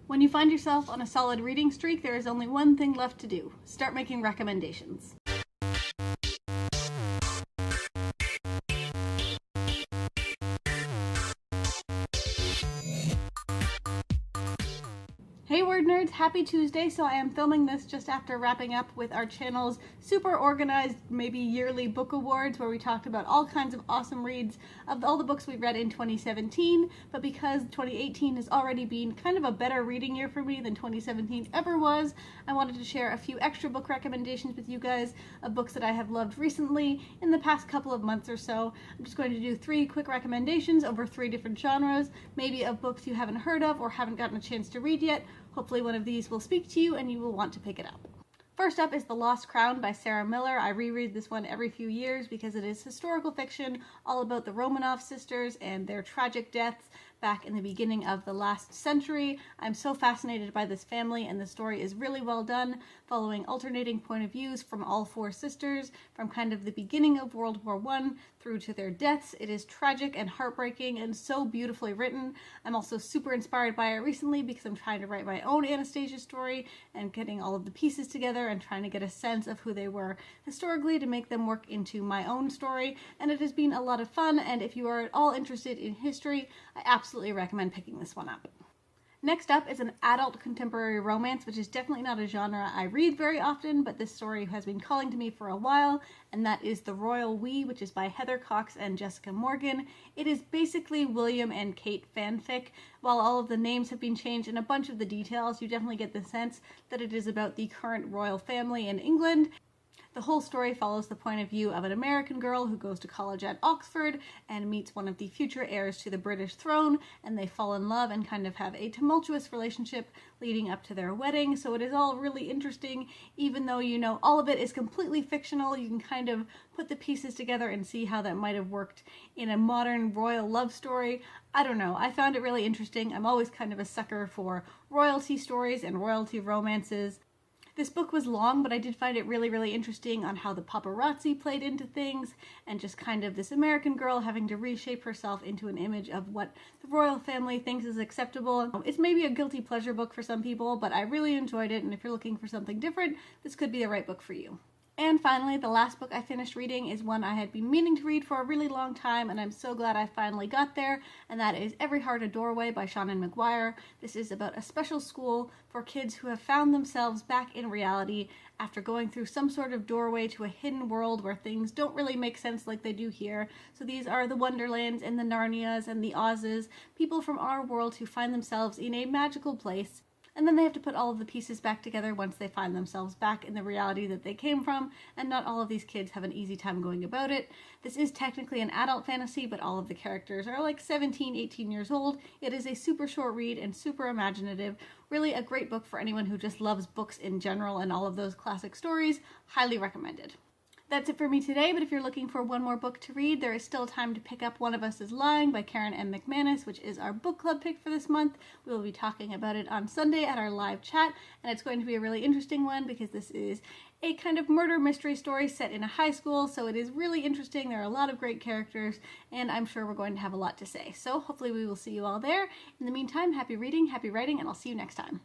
When you find yourself on a solid reading streak, there is only one thing left to do. Start making recommendations. Hey Word Nerds, happy Tuesday. So I am filming this just after wrapping up with our channel's super organized, maybe yearly book awards, where we talked about all kinds of awesome reads of all the books we read in 2017. But because 2018 has already been kind of a better reading year for me than 2017 ever was, I wanted to share a few extra book recommendations with you guys of books that I have loved recently in the past couple of months or so. I'm just going to do 3 quick recommendations over 3 different genres, maybe of books you haven't heard of or haven't gotten a chance to read yet. Hopefully one of these will speak to you and you will want to pick it up. First up is The Lost Crown by Sarah Miller. I reread this one every few years because it is historical fiction all about the Romanov sisters and their tragic deaths back in the beginning of the last century. I'm so fascinated by this family, and the story is really well done, following alternating point of views from all 4 sisters from kind of the beginning of World War I through to their deaths. It is tragic and heartbreaking and so beautifully written. I'm also super inspired by it recently because I'm trying to write my own Anastasia story and getting all of the pieces together and trying to get a sense of who they were historically to make them work into my own story. And it has been a lot of fun, and if you are at all interested in history, I absolutely recommend picking this one up. Next up is an adult contemporary romance, which is definitely not a genre I read very often, but this story has been calling to me for a while, and that is The Royal We, which is by Heather Cox and Jessica Morgan. It is basically William and Kate fanfic. While all of the names have been changed and a bunch of the details, you definitely get the sense that it is about the current royal family in England. The whole story follows the point of view of an American girl who goes to college at Oxford and meets one of the future heirs to the British throne, and they fall in love and kind of have a tumultuous relationship leading up to their wedding. So it is all really interesting. Even though you know all of it is completely fictional, you can kind of put the pieces together and see how that might have worked in a modern royal love story. I don't know. I found it really interesting. I'm always kind of a sucker for royalty stories and royalty romances. This book was long, but I did find it really, really interesting on how the paparazzi played into things, and just kind of this American girl having to reshape herself into an image of what the royal family thinks is acceptable. It's maybe a guilty pleasure book for some people, but I really enjoyed it, and if you're looking for something different, this could be the right book for you. And finally, the last book I finished reading is one I had been meaning to read for a really long time, and I'm so glad I finally got there, and that is Every Heart a Doorway by Seanan McGuire. This is about a special school for kids who have found themselves back in reality after going through some sort of doorway to a hidden world where things don't really make sense like they do here. So these are the Wonderlands and the Narnias and the Ozes, people from our world who find themselves in a magical place. And then they have to put all of the pieces back together once they find themselves back in the reality that they came from, and not all of these kids have an easy time going about it. This is technically an adult fantasy, but all of the characters are like 17, 18 years old. It is a super short read and super imaginative. Really a great book for anyone who just loves books in general and all of those classic stories. Highly recommended. That's it for me today, but if you're looking for one more book to read, there is still time to pick up One of Us is Lying by Karen M. McManus, which is our book club pick for this month. We will be talking about it on Sunday at our live chat, and it's going to be a really interesting one because this is a kind of murder mystery story set in a high school, so it is really interesting. There are a lot of great characters, and I'm sure we're going to have a lot to say. So hopefully we will see you all there. In the meantime, happy reading, happy writing, and I'll see you next time.